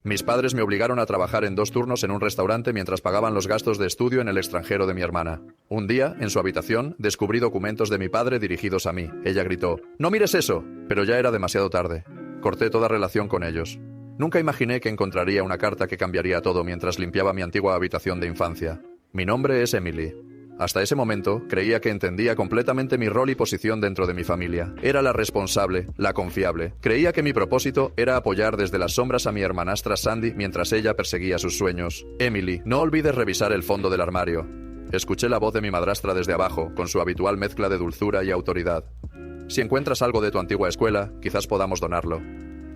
Mis padres me obligaron a trabajar en 2 turnos en un restaurante mientras pagaban los gastos de estudio en el extranjero de mi hermana. Un día, en su habitación, descubrí documentos de mi padre dirigidos a mí. Ella gritó: «¡No mires eso!», pero ya era demasiado tarde. Corté toda relación con ellos. Nunca imaginé que encontraría una carta que cambiaría todo mientras limpiaba mi antigua habitación de infancia. Mi nombre es Emily. Hasta ese momento, creía que entendía completamente mi rol y posición dentro de mi familia. Era la responsable, la confiable. Creía que mi propósito era apoyar desde las sombras a mi hermanastra Sandy mientras ella perseguía sus sueños. «Emily, no olvides revisar el fondo del armario». Escuché la voz de mi madrastra desde abajo, con su habitual mezcla de dulzura y autoridad. «Si encuentras algo de tu antigua escuela, quizás podamos donarlo».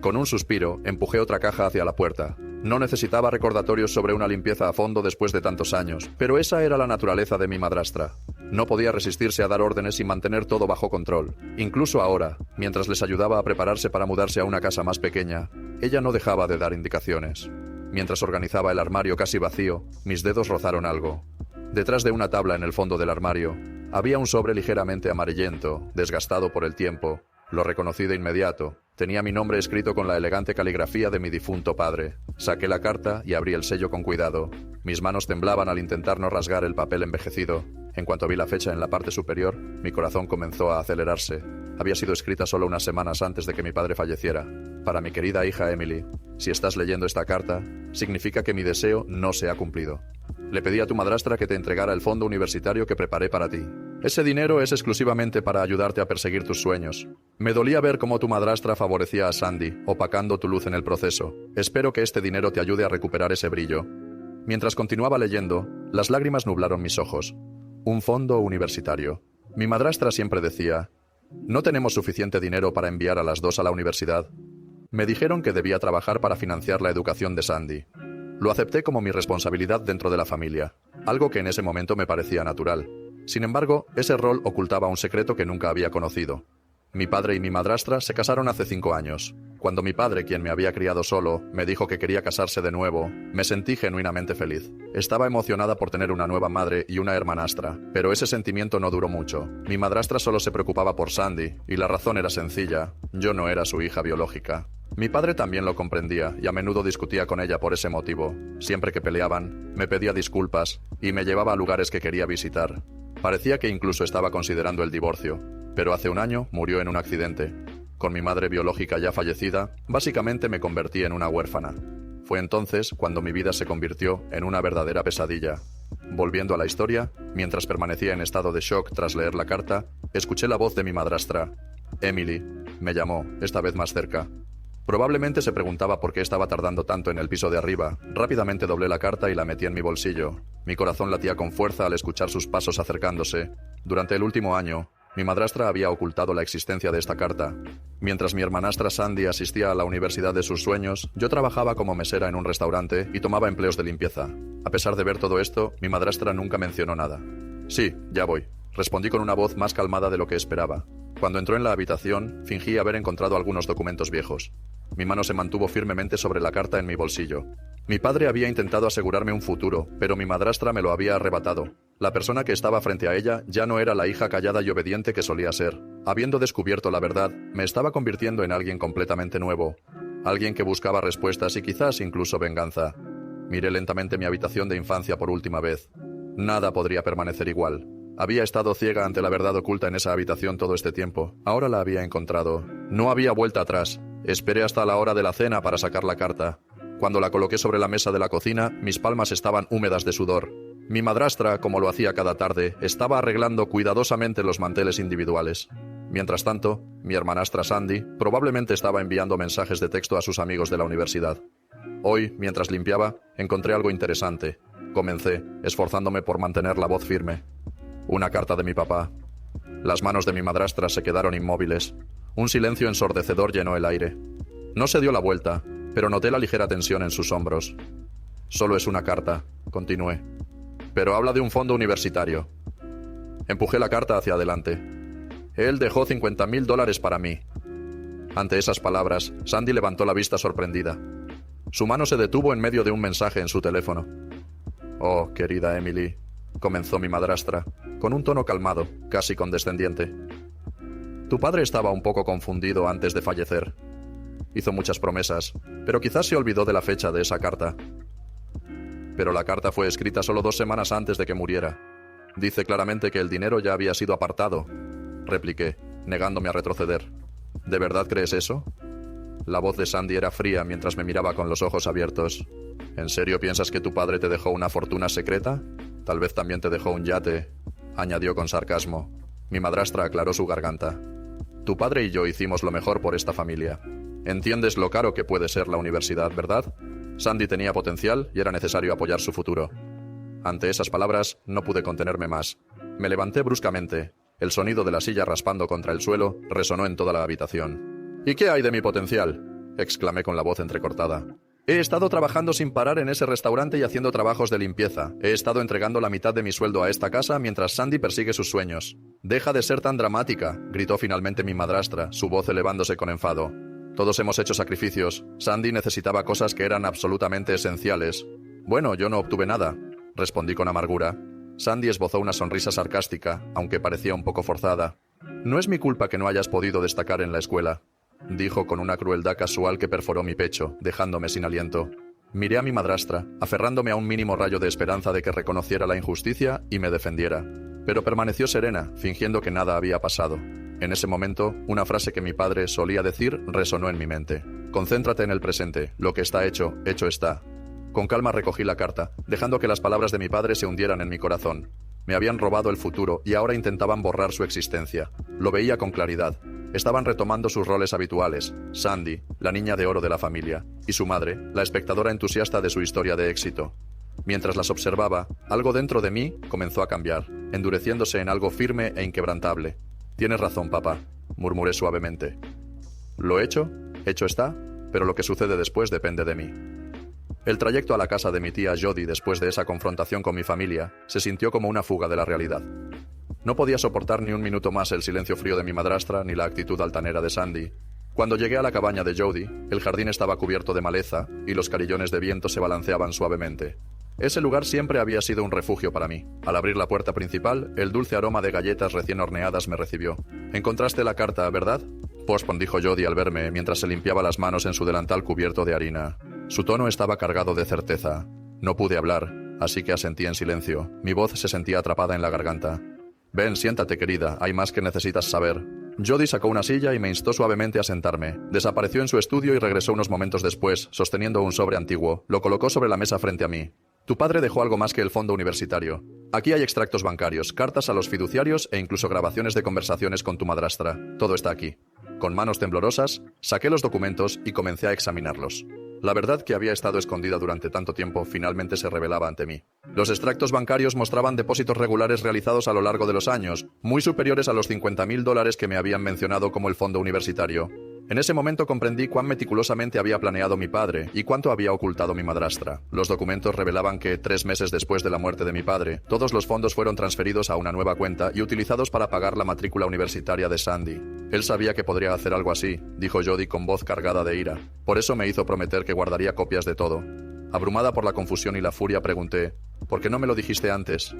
Con un suspiro, empujé otra caja hacia la puerta. No necesitaba recordatorios sobre una limpieza a fondo después de tantos años, pero esa era la naturaleza de mi madrastra. No podía resistirse a dar órdenes y mantener todo bajo control. Incluso ahora, mientras les ayudaba a prepararse para mudarse a una casa más pequeña, ella no dejaba de dar indicaciones. Mientras organizaba el armario casi vacío, mis dedos rozaron algo. Detrás de una tabla en el fondo del armario, había un sobre ligeramente amarillento, desgastado por el tiempo. Lo reconocí de inmediato. Tenía mi nombre escrito con la elegante caligrafía de mi difunto padre. Saqué la carta y abrí el sello con cuidado. Mis manos temblaban al intentar no rasgar el papel envejecido. En cuanto vi la fecha en la parte superior, mi corazón comenzó a acelerarse. Había sido escrita solo unas semanas antes de que mi padre falleciera. Para mi querida hija Emily, si estás leyendo esta carta, significa que mi deseo no se ha cumplido. Le pedí a tu madrastra que te entregara el fondo universitario que preparé para ti. Ese dinero es exclusivamente para ayudarte a perseguir tus sueños. Me dolía ver cómo tu madrastra favorecía a Sandy, opacando tu luz en el proceso. Espero que este dinero te ayude a recuperar ese brillo. Mientras continuaba leyendo, las lágrimas nublaron mis ojos. Un fondo universitario. Mi madrastra siempre decía: «No tenemos suficiente dinero para enviar a las 2 a la universidad». Me dijeron que debía trabajar para financiar la educación de Sandy. Lo acepté como mi responsabilidad dentro de la familia, algo que en ese momento me parecía natural. Sin embargo, ese rol ocultaba un secreto que nunca había conocido. Mi padre y mi madrastra se casaron hace 5 años. Cuando mi padre, quien me había criado solo, me dijo que quería casarse de nuevo, me sentí genuinamente feliz. Estaba emocionada por tener una nueva madre y una hermanastra, pero ese sentimiento no duró mucho. Mi madrastra solo se preocupaba por Sandy, y la razón era sencilla: yo no era su hija biológica. Mi padre también lo comprendía y a menudo discutía con ella por ese motivo. Siempre que peleaban, me pedía disculpas y me llevaba a lugares que quería visitar. Parecía que incluso estaba considerando el divorcio, pero hace un año murió en un accidente. Con mi madre biológica ya fallecida, básicamente me convertí en una huérfana. Fue entonces cuando mi vida se convirtió en una verdadera pesadilla. Volviendo a la historia, mientras permanecía en estado de shock tras leer la carta, escuché la voz de mi madrastra. Emily, me llamó, esta vez más cerca. Probablemente se preguntaba por qué estaba tardando tanto en el piso de arriba. Rápidamente doblé la carta y la metí en mi bolsillo. Mi corazón latía con fuerza al escuchar sus pasos acercándose. Durante el último año, mi madrastra había ocultado la existencia de esta carta. Mientras mi hermanastra Sandy asistía a la universidad de sus sueños, yo trabajaba como mesera en un restaurante y tomaba empleos de limpieza. A pesar de ver todo esto, mi madrastra nunca mencionó nada. «Sí, ya voy», respondí con una voz más calmada de lo que esperaba. Cuando entró en la habitación, fingí haber encontrado algunos documentos viejos. Mi mano se mantuvo firmemente sobre la carta en mi bolsillo. Mi padre había intentado asegurarme un futuro, pero mi madrastra me lo había arrebatado. La persona que estaba frente a ella ya no era la hija callada y obediente que solía ser. Habiendo descubierto la verdad, me estaba convirtiendo en alguien completamente nuevo. Alguien que buscaba respuestas y quizás incluso venganza. Miré lentamente mi habitación de infancia por última vez. Nada podría permanecer igual. Había estado ciega ante la verdad oculta en esa habitación todo este tiempo. Ahora la había encontrado. No había vuelta atrás. Esperé hasta la hora de la cena para sacar la carta. Cuando la coloqué sobre la mesa de la cocina, mis palmas estaban húmedas de sudor. Mi madrastra, como lo hacía cada tarde, estaba arreglando cuidadosamente los manteles individuales. Mientras tanto, mi hermanastra Sandy probablemente estaba enviando mensajes de texto a sus amigos de la universidad. Hoy, mientras limpiaba, encontré algo interesante. Comencé, esforzándome por mantener la voz firme. Una carta de mi papá. Las manos de mi madrastra se quedaron inmóviles. Un silencio ensordecedor llenó el aire. No se dio la vuelta, pero noté la ligera tensión en sus hombros. «Solo es una carta», continué. «Pero habla de un fondo universitario». Empujé la carta hacia adelante. «Él dejó $50,000 para mí». Ante esas palabras, Sandy levantó la vista sorprendida. Su mano se detuvo en medio de un mensaje en su teléfono. «Oh, querida Emily», comenzó mi madrastra, con un tono calmado, casi condescendiente. «Tu padre estaba un poco confundido antes de fallecer. Hizo muchas promesas, pero quizás se olvidó de la fecha de esa carta. Pero la carta fue escrita solo 2 semanas antes de que muriera. Dice claramente que el dinero ya había sido apartado, repliqué, negándome a retroceder. ¿De verdad crees eso? La voz de Sandy era fría mientras me miraba con los ojos abiertos. ¿En serio piensas que tu padre te dejó una fortuna secreta? Tal vez también te dejó un yate, añadió con sarcasmo. Mi madrastra aclaró su garganta. Tu padre y yo hicimos lo mejor por esta familia. Entiendes lo caro que puede ser la universidad, ¿verdad? Sandy tenía potencial y era necesario apoyar su futuro. Ante esas palabras, no pude contenerme más. Me levanté bruscamente. El sonido de la silla raspando contra el suelo resonó en toda la habitación. ¿Y qué hay de mi potencial?, exclamé con la voz entrecortada. He estado trabajando sin parar en ese restaurante y haciendo trabajos de limpieza. He estado entregando la mitad de mi sueldo a esta casa mientras Sandy persigue sus sueños. «Deja de ser tan dramática», gritó finalmente mi madrastra, su voz elevándose con enfado. Todos hemos hecho sacrificios. Sandy necesitaba cosas que eran absolutamente esenciales. Bueno, yo no obtuve nada, respondí con amargura. Sandy esbozó una sonrisa sarcástica, aunque parecía un poco forzada. No es mi culpa que no hayas podido destacar en la escuela, dijo con una crueldad casual que perforó mi pecho, dejándome sin aliento. Miré a mi madrastra, aferrándome a un mínimo rayo de esperanza de que reconociera la injusticia y me defendiera. Pero permaneció serena, fingiendo que nada había pasado. En ese momento, una frase que mi padre solía decir resonó en mi mente. Concéntrate en el presente, lo que está hecho, hecho está. Con calma recogí la carta, dejando que las palabras de mi padre se hundieran en mi corazón. Me habían robado el futuro y ahora intentaban borrar su existencia. Lo veía con claridad. Estaban retomando sus roles habituales. Sandy, la niña de oro de la familia, y su madre, la espectadora entusiasta de su historia de éxito. Mientras las observaba, algo dentro de mí comenzó a cambiar, endureciéndose en algo firme e inquebrantable. Tienes razón, papá, murmuré suavemente. Lo hecho está, pero lo que sucede después depende de mí. El trayecto a la casa de mi tía Jody después de esa confrontación con mi familia se sintió como una fuga de la realidad. No podía soportar ni un minuto más el silencio frío de mi madrastra ni la actitud altanera de Sandy. Cuando llegué a la cabaña de Jody, el jardín estaba cubierto de maleza y los carillones de viento se balanceaban suavemente. Ese lugar siempre había sido un refugio para mí. Al abrir la puerta principal, el dulce aroma de galletas recién horneadas me recibió. «Encontraste la carta, ¿verdad?», dijo Jody al verme mientras se limpiaba las manos en su delantal cubierto de harina. Su tono estaba cargado de certeza. No pude hablar, así que asentí en silencio. Mi voz se sentía atrapada en la garganta. «Ven, siéntate, querida, hay más que necesitas saber». Jody sacó una silla y me instó suavemente a sentarme. Desapareció en su estudio y regresó unos momentos después, sosteniendo un sobre antiguo. Lo colocó sobre la mesa frente a mí. «Tu padre dejó algo más que el fondo universitario. Aquí hay extractos bancarios, cartas a los fiduciarios e incluso grabaciones de conversaciones con tu madrastra. Todo está aquí». Con manos temblorosas, saqué los documentos y comencé a examinarlos. La verdad que había estado escondida durante tanto tiempo finalmente se revelaba ante mí. Los extractos bancarios mostraban depósitos regulares realizados a lo largo de los años, muy superiores a los $50.000 que me habían mencionado como el fondo universitario. En ese momento comprendí cuán meticulosamente había planeado mi padre y cuánto había ocultado mi madrastra. Los documentos revelaban que, 3 meses después de la muerte de mi padre, todos los fondos fueron transferidos a una nueva cuenta y utilizados para pagar la matrícula universitaria de Sandy. Él sabía que podría hacer algo así, dijo Jody con voz cargada de ira. Por eso me hizo prometer que guardaría copias de todo. Abrumada por la confusión y la furia, pregunté, «¿Por qué no me lo dijiste antes?».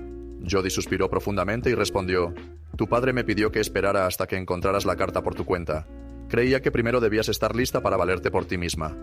Jody suspiró profundamente y respondió, «Tu padre me pidió que esperara hasta que encontraras la carta por tu cuenta. Creía que primero debías estar lista para valerte por ti misma».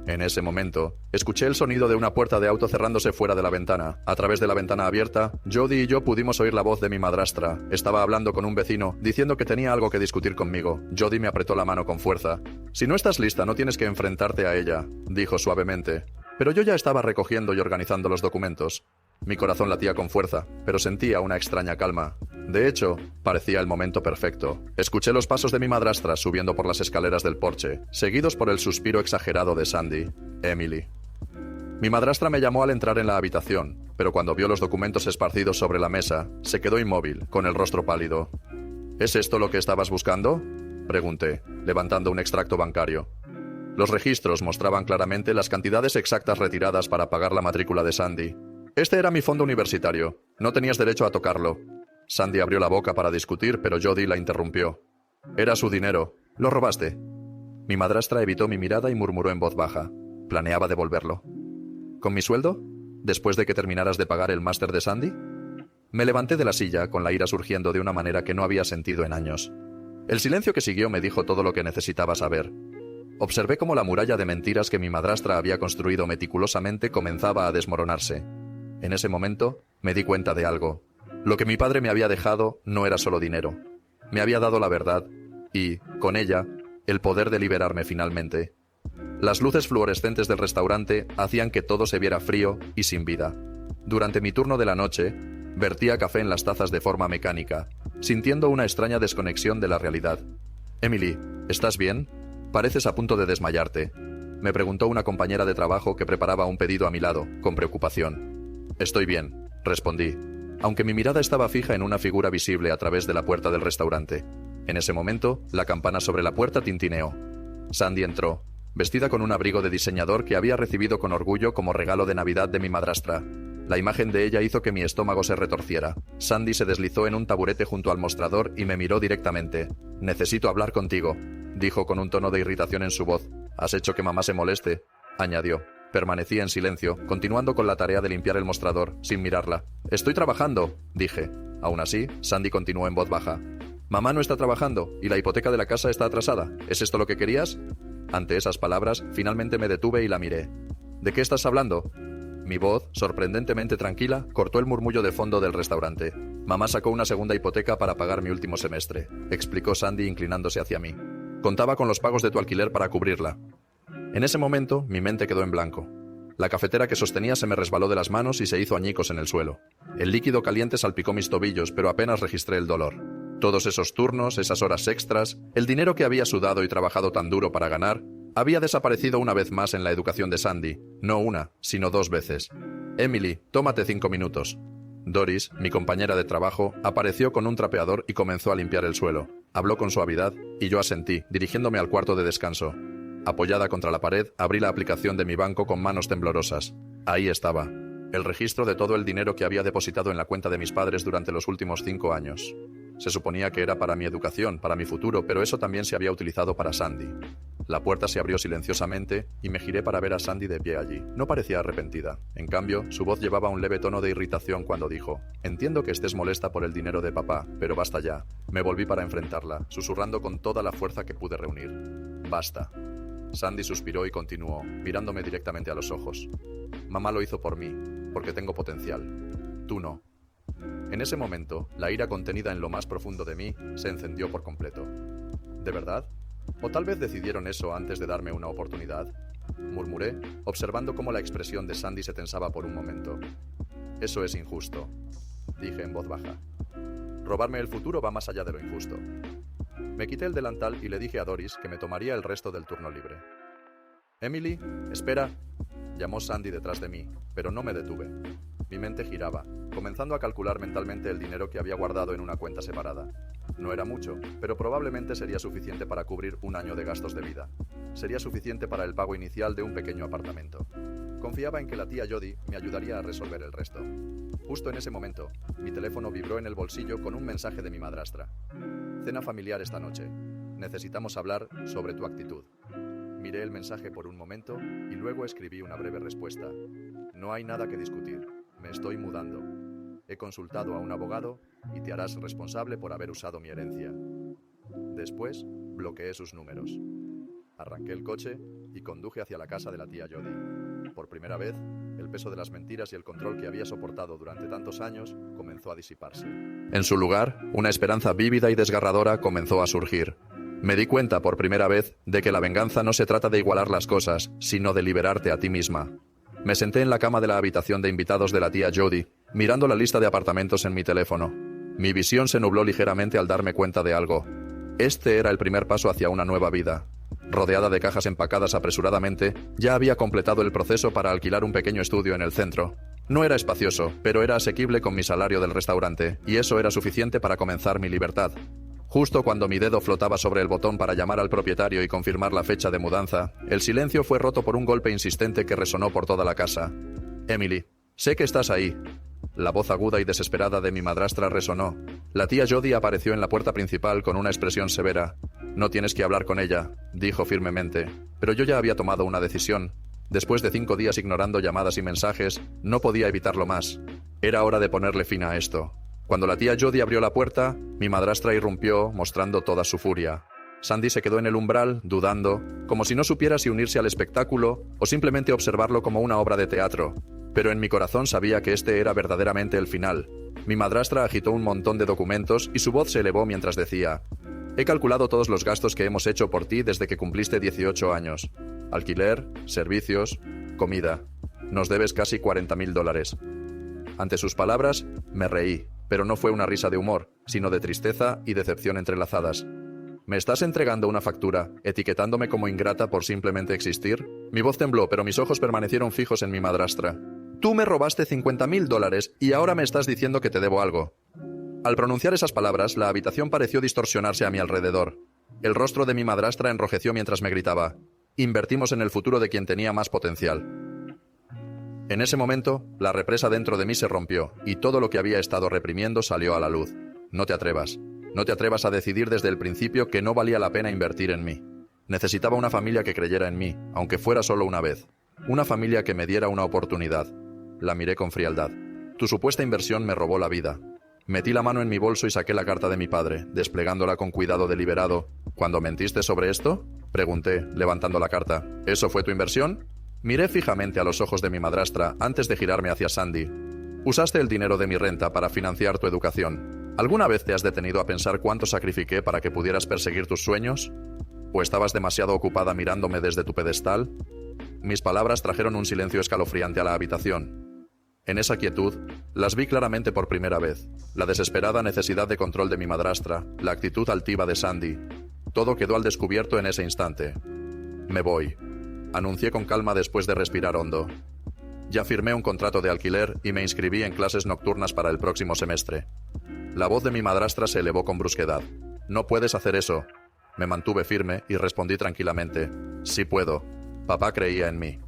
En ese momento, escuché el sonido de una puerta de auto cerrándose fuera de la ventana. A través de la ventana abierta, Jody y yo pudimos oír la voz de mi madrastra. Estaba hablando con un vecino, diciendo que tenía algo que discutir conmigo. Jody me apretó la mano con fuerza. «Si no estás lista, no tienes que enfrentarte a ella», dijo suavemente. Pero yo ya estaba recogiendo y organizando los documentos. Mi corazón latía con fuerza, pero sentía una extraña calma. De hecho, parecía el momento perfecto. Escuché los pasos de mi madrastra subiendo por las escaleras del porche, seguidos por el suspiro exagerado de Sandy, Emily. Mi madrastra me llamó al entrar en la habitación, pero cuando vio los documentos esparcidos sobre la mesa, se quedó inmóvil, con el rostro pálido. «¿Es esto lo que estabas buscando?», pregunté, levantando un extracto bancario. Los registros mostraban claramente las cantidades exactas retiradas para pagar la matrícula de Sandy. «Este era mi fondo universitario. No tenías derecho a tocarlo». Sandy abrió la boca para discutir, pero Jody la interrumpió. «Era su dinero. Lo robaste». Mi madrastra evitó mi mirada y murmuró en voz baja. «Planeaba devolverlo». «¿Con mi sueldo? ¿Después de que terminaras de pagar el máster de Sandy?» Me levanté de la silla, con la ira surgiendo de una manera que no había sentido en años. El silencio que siguió me dijo todo lo que necesitaba saber. Observé cómo la muralla de mentiras que mi madrastra había construido meticulosamente comenzaba a desmoronarse. En ese momento me di cuenta de algo. Lo que mi padre me había dejado no era solo dinero. Me había dado la verdad y, con ella, el poder de liberarme finalmente. Las luces fluorescentes del restaurante hacían que todo se viera frío y sin vida. Durante mi turno de la noche, vertía café en las tazas de forma mecánica, sintiendo una extraña desconexión de la realidad. «Emily, ¿estás bien? Pareces a punto de desmayarte», me preguntó una compañera de trabajo que preparaba un pedido a mi lado, con preocupación. «Estoy bien», respondí, aunque mi mirada estaba fija en una figura visible a través de la puerta del restaurante. En ese momento, la campana sobre la puerta tintineó. Sandy entró, vestida con un abrigo de diseñador que había recibido con orgullo como regalo de Navidad de mi madrastra. La imagen de ella hizo que mi estómago se retorciera. Sandy se deslizó en un taburete junto al mostrador y me miró directamente. «Necesito hablar contigo», dijo con un tono de irritación en su voz. «Has hecho que mamá se moleste», añadió. Permanecí en silencio, continuando con la tarea de limpiar el mostrador, sin mirarla. «Estoy trabajando», dije. Aún así, Sandy continuó en voz baja. «Mamá no está trabajando y la hipoteca de la casa está atrasada. ¿Es esto lo que querías?». Ante esas palabras, finalmente me detuve y la miré. «¿De qué estás hablando?». Mi voz, sorprendentemente tranquila, cortó el murmullo de fondo del restaurante. «Mamá sacó una segunda hipoteca para pagar mi último semestre», explicó Sandy inclinándose hacia mí. «Contaba con los pagos de tu alquiler para cubrirla». En ese momento, mi mente quedó en blanco. La cafetera que sostenía se me resbaló de las manos y se hizo añicos en el suelo. El líquido caliente salpicó mis tobillos, pero apenas registré el dolor. Todos esos turnos, esas horas extras, el dinero que había sudado y trabajado tan duro para ganar, había desaparecido una vez más en la educación de Sandy. No una, sino 2 veces. «Emily, tómate 5 minutos». Doris, mi compañera de trabajo, apareció con un trapeador y comenzó a limpiar el suelo. Habló con suavidad y yo asentí, dirigiéndome al cuarto de descanso. Apoyada contra la pared, abrí la aplicación de mi banco con manos temblorosas. Ahí estaba, el registro de todo el dinero que había depositado en la cuenta de mis padres durante los últimos 5 años. Se suponía que era para mi educación, para mi futuro, pero eso también se había utilizado para Sandy. La puerta se abrió silenciosamente y me giré para ver a Sandy de pie allí. No parecía arrepentida. En cambio, su voz llevaba un leve tono de irritación cuando dijo: «Entiendo que estés molesta por el dinero de papá, pero basta ya». Me volví para enfrentarla, susurrando con toda la fuerza que pude reunir: «Basta». Sandy suspiró y continuó, mirándome directamente a los ojos. «Mamá lo hizo por mí, porque tengo potencial. Tú no». En ese momento, la ira contenida en lo más profundo de mí se encendió por completo. ¿De verdad? ¿O tal vez decidieron eso antes de darme una oportunidad?, murmuré, observando cómo la expresión de Sandy se tensaba por un momento. «Eso es injusto», dije en voz baja. «Robarme el futuro va más allá de lo injusto». Me quité el delantal y le dije a Doris que me tomaría el resto del turno libre. «Emily, espera», llamó Sandy detrás de mí, pero no me detuve. Mi mente giraba, comenzando a calcular mentalmente el dinero que había guardado en una cuenta separada. No era mucho, pero probablemente sería suficiente para cubrir 1 año de gastos de vida. Sería suficiente para el pago inicial de un pequeño apartamento. Confiaba en que la tía Jody me ayudaría a resolver el resto. Justo en ese momento, mi teléfono vibró en el bolsillo con un mensaje de mi madrastra. «Cena familiar esta noche. Necesitamos hablar sobre tu actitud». Miré el mensaje por un momento y luego escribí una breve respuesta. «No hay nada que discutir. Me estoy mudando. He consultado a un abogado y te harás responsable por haber usado mi herencia». Después, bloqueé sus números. Arranqué el coche y conduje hacia la casa de la tía Jody. Por primera vez, el peso de las mentiras y el control que había soportado durante tantos años comenzó a disiparse. En su lugar, una esperanza vívida y desgarradora comenzó a surgir. Me di cuenta por primera vez de que la venganza no se trata de igualar las cosas, sino de liberarte a ti misma. Me senté en la cama de la habitación de invitados de la tía Jody, mirando la lista de apartamentos en mi teléfono. Mi visión se nubló ligeramente al darme cuenta de algo. Este era el primer paso hacia una nueva vida. Rodeada de cajas empacadas apresuradamente, ya había completado el proceso para alquilar un pequeño estudio en el centro. No era espacioso, pero era asequible con mi salario del restaurante, y eso era suficiente para comenzar mi libertad. Justo cuando mi dedo flotaba sobre el botón para llamar al propietario y confirmar la fecha de mudanza, el silencio fue roto por un golpe insistente que resonó por toda la casa. «Emily, sé que estás ahí». La voz aguda y desesperada de mi madrastra resonó. La tía Jody apareció en la puerta principal con una expresión severa. «No tienes que hablar con ella», dijo firmemente. Pero yo ya había tomado una decisión. Después de 5 días ignorando llamadas y mensajes, no podía evitarlo más. Era hora de ponerle fin a esto. Cuando la tía Jody abrió la puerta, mi madrastra irrumpió, mostrando toda su furia. Sandy se quedó en el umbral, dudando, como si no supiera si unirse al espectáculo o simplemente observarlo como una obra de teatro. Pero en mi corazón sabía que este era verdaderamente el final. Mi madrastra agitó un montón de documentos y su voz se elevó mientras decía: «He calculado todos los gastos que hemos hecho por ti desde que cumpliste 18 años. Alquiler, servicios, comida. Nos debes casi $40.000. Ante sus palabras, me reí, pero no fue una risa de humor, sino de tristeza y decepción entrelazadas. ¿Me estás entregando una factura, etiquetándome como ingrata por simplemente existir? Mi voz tembló, pero mis ojos permanecieron fijos en mi madrastra. Tú me robaste $50.000 y ahora me estás diciendo que te debo algo. Al pronunciar esas palabras, la habitación pareció distorsionarse a mi alrededor. El rostro de mi madrastra enrojeció mientras me gritaba: «Invertimos en el futuro de quien tenía más potencial». En ese momento, la represa dentro de mí se rompió y todo lo que había estado reprimiendo salió a la luz. No te atrevas. No te atrevas a decidir desde el principio que no valía la pena invertir en mí. Necesitaba una familia que creyera en mí, aunque fuera solo una vez. Una familia que me diera una oportunidad. La miré con frialdad. Tu supuesta inversión me robó la vida. Metí la mano en mi bolso y saqué la carta de mi padre, desplegándola con cuidado deliberado. ¿Cuándo mentiste sobre esto?, pregunté, levantando la carta. ¿Eso fue tu inversión? Miré fijamente a los ojos de mi madrastra antes de girarme hacia Sandy. Usaste el dinero de mi renta para financiar tu educación. ¿Alguna vez te has detenido a pensar cuánto sacrifiqué para que pudieras perseguir tus sueños? ¿O estabas demasiado ocupada mirándome desde tu pedestal? Mis palabras trajeron un silencio escalofriante a la habitación. En esa quietud, las vi claramente por primera vez. La desesperada necesidad de control de mi madrastra, la actitud altiva de Sandy. Todo quedó al descubierto en ese instante. Me voy, anuncié con calma después de respirar hondo. Ya firmé un contrato de alquiler y me inscribí en clases nocturnas para el próximo semestre. La voz de mi madrastra se elevó con brusquedad. «No puedes hacer eso». Me mantuve firme y respondí tranquilamente: «Sí puedo. Papá creía en mí».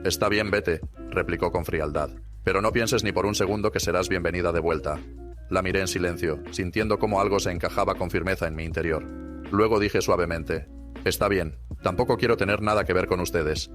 «Está bien, vete», replicó con frialdad. «Pero no pienses ni por un segundo que serás bienvenida de vuelta». La miré en silencio, sintiendo cómo algo se encajaba con firmeza en mi interior. Luego dije suavemente: «Está bien. Tampoco quiero tener nada que ver con ustedes».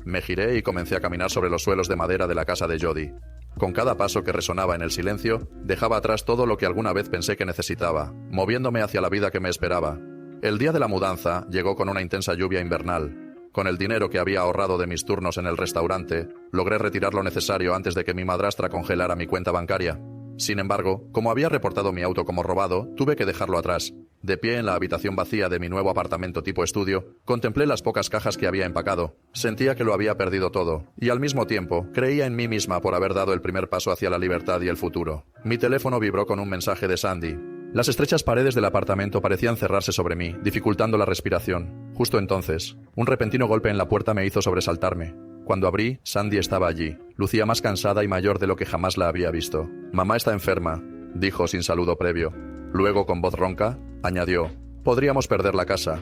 Me giré y comencé a caminar sobre los suelos de madera de la casa de Jody. Con cada paso que resonaba en el silencio, dejaba atrás todo lo que alguna vez pensé que necesitaba, moviéndome hacia la vida que me esperaba. El día de la mudanza llegó con una intensa lluvia invernal. Con el dinero que había ahorrado de mis turnos en el restaurante, logré retirar lo necesario antes de que mi madrastra congelara mi cuenta bancaria. Sin embargo, como había reportado mi auto como robado, tuve que dejarlo atrás. De pie en la habitación vacía de mi nuevo apartamento tipo estudio, contemplé las pocas cajas que había empacado. Sentía que lo había perdido todo, y al mismo tiempo, creía en mí misma por haber dado el primer paso hacia la libertad y el futuro. Mi teléfono vibró con un mensaje de Sandy. Las estrechas paredes del apartamento parecían cerrarse sobre mí, dificultando la respiración. Justo entonces, un repentino golpe en la puerta me hizo sobresaltarme. Cuando abrí, Sandy estaba allí. Lucía más cansada y mayor de lo que jamás la había visto. «Mamá está enferma», dijo sin saludo previo. Luego, con voz ronca, añadió: «Podríamos perder la casa».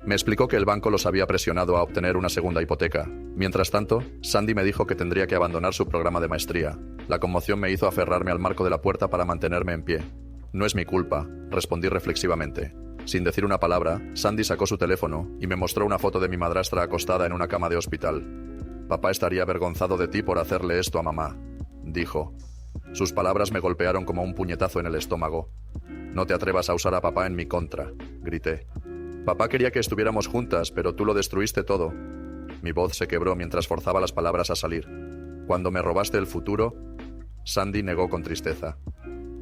Me explicó que el banco los había presionado a obtener una segunda hipoteca. Mientras tanto, Sandy me dijo que tendría que abandonar su programa de maestría. La conmoción me hizo aferrarme al marco de la puerta para mantenerme en pie. «No es mi culpa», respondí reflexivamente. Sin decir una palabra, Sandy sacó su teléfono y me mostró una foto de mi madrastra acostada en una cama de hospital. «Papá estaría avergonzado de ti por hacerle esto a mamá», dijo. Sus palabras me golpearon como un puñetazo en el estómago. «No te atrevas a usar a papá en mi contra», grité. «Papá quería que estuviéramos juntas, pero tú lo destruiste todo». Mi voz se quebró mientras forzaba las palabras a salir. «Cuando me robaste el futuro», Sandy negó con tristeza.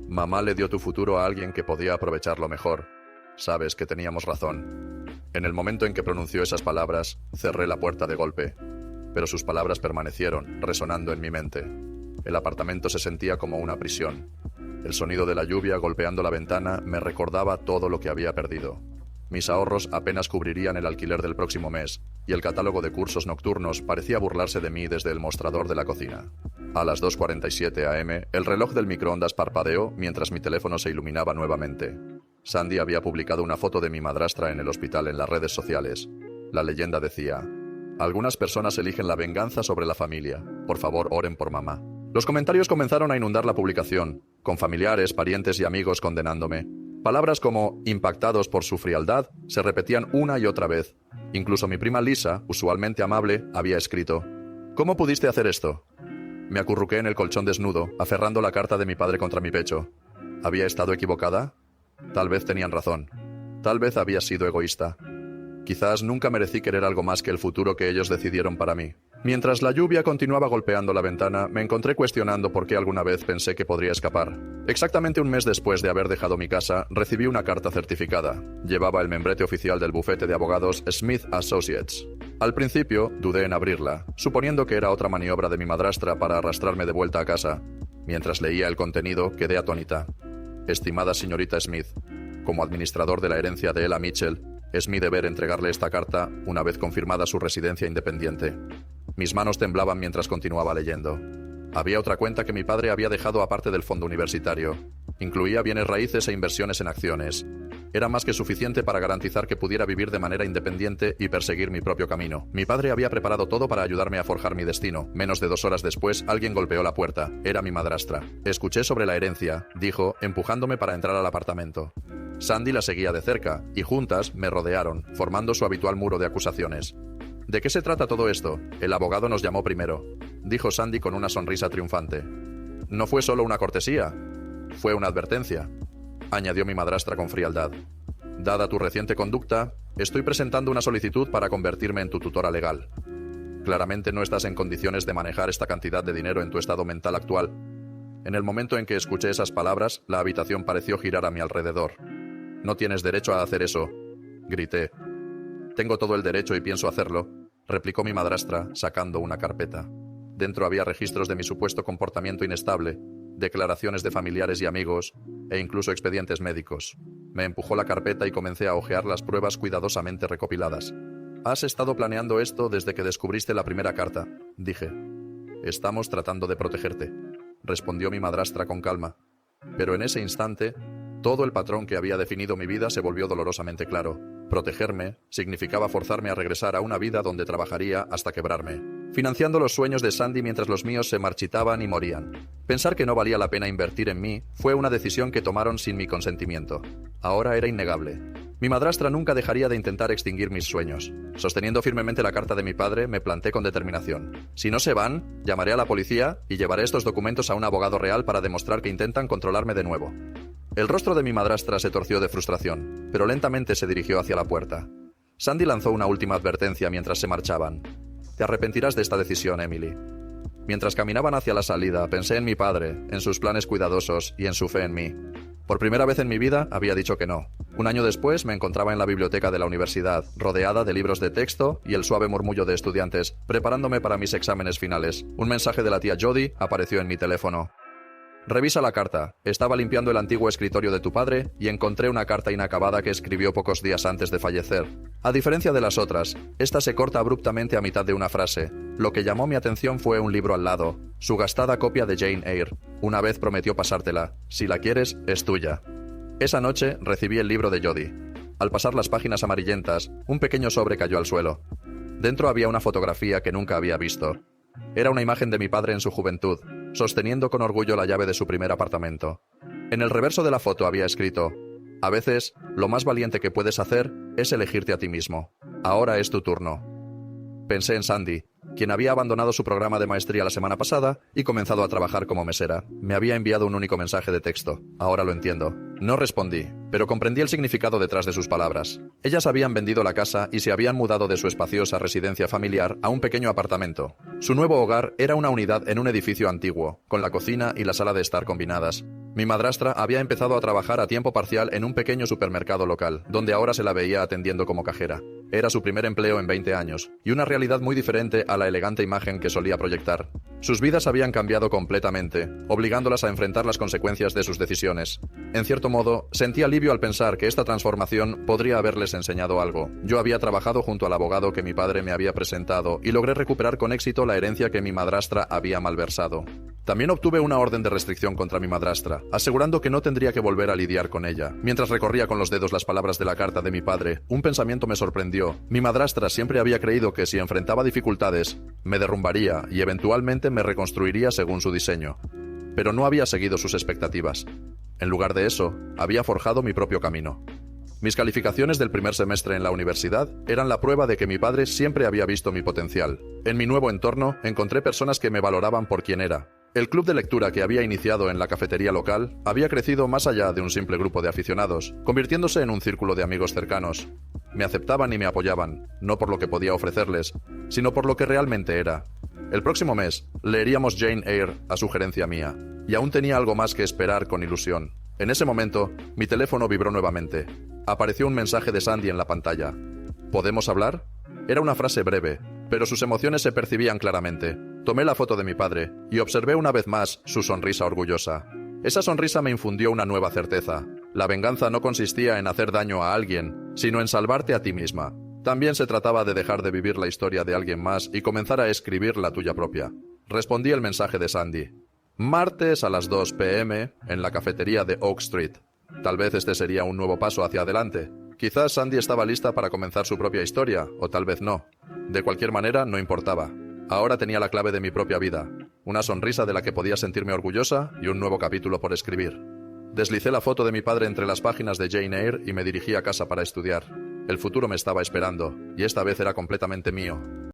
«Mamá le dio tu futuro a alguien que podía aprovecharlo mejor. Sabes que teníamos razón». En el momento en que pronunció esas palabras, cerré la puerta de golpe. Pero sus palabras permanecieron, resonando en mi mente. El apartamento se sentía como una prisión. El sonido de la lluvia golpeando la ventana me recordaba todo lo que había perdido. Mis ahorros apenas cubrirían el alquiler del próximo mes, y el catálogo de cursos nocturnos parecía burlarse de mí desde el mostrador de la cocina. A las 2:47 am, el reloj del microondas parpadeó mientras mi teléfono se iluminaba nuevamente. Sandy había publicado una foto de mi madrastra en el hospital en las redes sociales. La leyenda decía: «Algunas personas eligen la venganza sobre la familia. Por favor, oren por mamá». Los comentarios comenzaron a inundar la publicación, con familiares, parientes y amigos condenándome. Palabras como «impactados por su frialdad» se repetían una y otra vez. Incluso mi prima Lisa, usualmente amable, había escrito: «¿Cómo pudiste hacer esto?». Me acurruqué en el colchón desnudo, aferrando la carta de mi padre contra mi pecho. ¿Había estado equivocada? Tal vez tenían razón. Tal vez había sido egoísta. Quizás nunca merecí querer algo más que el futuro que ellos decidieron para mí. Mientras la lluvia continuaba golpeando la ventana, me encontré cuestionando por qué alguna vez pensé que podría escapar. Exactamente un mes después de haber dejado mi casa, recibí una carta certificada. Llevaba el membrete oficial del bufete de abogados Smith Associates. Al principio, dudé en abrirla, suponiendo que era otra maniobra de mi madrastra para arrastrarme de vuelta a casa. Mientras leía el contenido, quedé atónita. Estimada señorita Smith, como administrador de la herencia de Ella Mitchell, es mi deber entregarle esta carta una vez confirmada su residencia independiente. Mis manos temblaban mientras continuaba leyendo. Había otra cuenta que mi padre había dejado aparte del fondo universitario. Incluía bienes raíces e inversiones en acciones. Era más que suficiente para garantizar que pudiera vivir de manera independiente y perseguir mi propio camino. Mi padre había preparado todo para ayudarme a forjar mi destino. Menos de 2 horas después, alguien golpeó la puerta. Era mi madrastra. Escuché sobre la herencia, dijo, empujándome para entrar al apartamento. Sandy la seguía de cerca, y juntas me rodearon, formando su habitual muro de acusaciones. ¿De qué se trata todo esto? El abogado nos llamó primero, dijo Sandy con una sonrisa triunfante. No fue solo una cortesía, fue una advertencia, añadió mi madrastra con frialdad. Dada tu reciente conducta, estoy presentando una solicitud para convertirme en tu tutora legal. Claramente no estás en condiciones de manejar esta cantidad de dinero en tu estado mental actual. En el momento en que escuché esas palabras, la habitación pareció girar a mi alrededor. No tienes derecho a hacer eso, grité. Tengo todo el derecho y pienso hacerlo, replicó mi madrastra, sacando una carpeta. Dentro había registros de mi supuesto comportamiento inestable, declaraciones de familiares y amigos, e incluso expedientes médicos. Me empujó la carpeta y comencé a hojear las pruebas cuidadosamente recopiladas. Has estado planeando esto desde que descubriste la primera carta, dije. Estamos tratando de protegerte, respondió mi madrastra con calma. Pero en ese instante, todo el patrón que había definido mi vida se volvió dolorosamente claro. Protegerme significaba forzarme a regresar a una vida donde trabajaría hasta quebrarme, financiando los sueños de Sandy mientras los míos se marchitaban y morían. Pensar que no valía la pena invertir en mí fue una decisión que tomaron sin mi consentimiento. Ahora era innegable. Mi madrastra nunca dejaría de intentar extinguir mis sueños. Sosteniendo firmemente la carta de mi padre, me planté con determinación. Si no se van, llamaré a la policía y llevaré estos documentos a un abogado real para demostrar que intentan controlarme de nuevo. El rostro de mi madrastra se torció de frustración, pero lentamente se dirigió hacia la puerta. Sandy lanzó una última advertencia mientras se marchaban. Te arrepentirás de esta decisión, Emily. Mientras caminaban hacia la salida, pensé en mi padre, en sus planes cuidadosos y en su fe en mí. Por primera vez en mi vida había dicho que no. Un año después me encontraba en la biblioteca de la universidad, rodeada de libros de texto y el suave murmullo de estudiantes, preparándome para mis exámenes finales. Un mensaje de la tía Jody apareció en mi teléfono. Revisa la carta. Estaba limpiando el antiguo escritorio de tu padre y encontré una carta inacabada que escribió pocos días antes de fallecer. A diferencia de las otras, esta se corta abruptamente a mitad de una frase. Lo que llamó mi atención fue un libro al lado, su gastada copia de Jane Eyre. Una vez prometió pasártela. Si la quieres, es tuya. Esa noche recibí el libro de Jody. Al pasar las páginas amarillentas, un pequeño sobre cayó al suelo. Dentro había una fotografía que nunca había visto. Era una imagen de mi padre en su juventud, sosteniendo con orgullo la llave de su primer apartamento. En el reverso de la foto había escrito: a veces, lo más valiente que puedes hacer es elegirte a ti mismo. Ahora es tu turno. Pensé en Sandy, quien había abandonado su programa de maestría la semana pasada y comenzado a trabajar como mesera. Me había enviado un único mensaje de texto. Ahora lo entiendo. No respondí, pero comprendí el significado detrás de sus palabras. Ellas habían vendido la casa y se habían mudado de su espaciosa residencia familiar a un pequeño apartamento. Su nuevo hogar era una unidad en un edificio antiguo, con la cocina y la sala de estar combinadas. Mi madrastra había empezado a trabajar a tiempo parcial en un pequeño supermercado local, donde ahora se la veía atendiendo como cajera. Era su primer empleo en 20 años, y una realidad muy diferente a la elegante imagen que solía proyectar. Sus vidas habían cambiado completamente, obligándolas a enfrentar las consecuencias de sus decisiones. En cierto modo, sentí alivio al pensar que esta transformación podría haberles enseñado algo. Yo había trabajado junto al abogado que mi padre me había presentado y logré recuperar con éxito la herencia que mi madrastra había malversado. También obtuve una orden de restricción contra mi madrastra, asegurando que no tendría que volver a lidiar con ella. Mientras recorría con los dedos las palabras de la carta de mi padre, un pensamiento me sorprendió. Mi madrastra siempre había creído que si enfrentaba dificultades, me derrumbaría y eventualmente me reconstruiría según su diseño. Pero no había seguido sus expectativas. En lugar de eso, había forjado mi propio camino. Mis calificaciones del primer semestre en la universidad eran la prueba de que mi padre siempre había visto mi potencial. En mi nuevo entorno encontré personas que me valoraban por quien era, El club de lectura que había iniciado en la cafetería local había crecido más allá de un simple grupo de aficionados, convirtiéndose en un círculo de amigos cercanos. Me aceptaban y me apoyaban, no por lo que podía ofrecerles, sino por lo que realmente era. El próximo mes leeríamos Jane Eyre a sugerencia mía, y aún tenía algo más que esperar con ilusión. En ese momento, mi teléfono vibró nuevamente. Apareció un mensaje de Sandy en la pantalla. ¿Podemos hablar? Era una frase breve, pero sus emociones se percibían claramente. Tomé la foto de mi padre y observé una vez más su sonrisa orgullosa. Esa sonrisa me infundió una nueva certeza. La venganza no consistía en hacer daño a alguien, sino en salvarte a ti misma. También se trataba de dejar de vivir la historia de alguien más y comenzar a escribir la tuya propia. Respondí el mensaje de Sandy. Martes a las 2 p.m. en la cafetería de Oak Street. Tal vez este sería un nuevo paso hacia adelante. Quizás Sandy estaba lista para comenzar su propia historia, o tal vez no. De cualquier manera, no importaba. Ahora tenía la clave de mi propia vida, una sonrisa de la que podía sentirme orgullosa y un nuevo capítulo por escribir. Deslicé la foto de mi padre entre las páginas de Jane Eyre y me dirigí a casa para estudiar. El futuro me estaba esperando, y esta vez era completamente mío.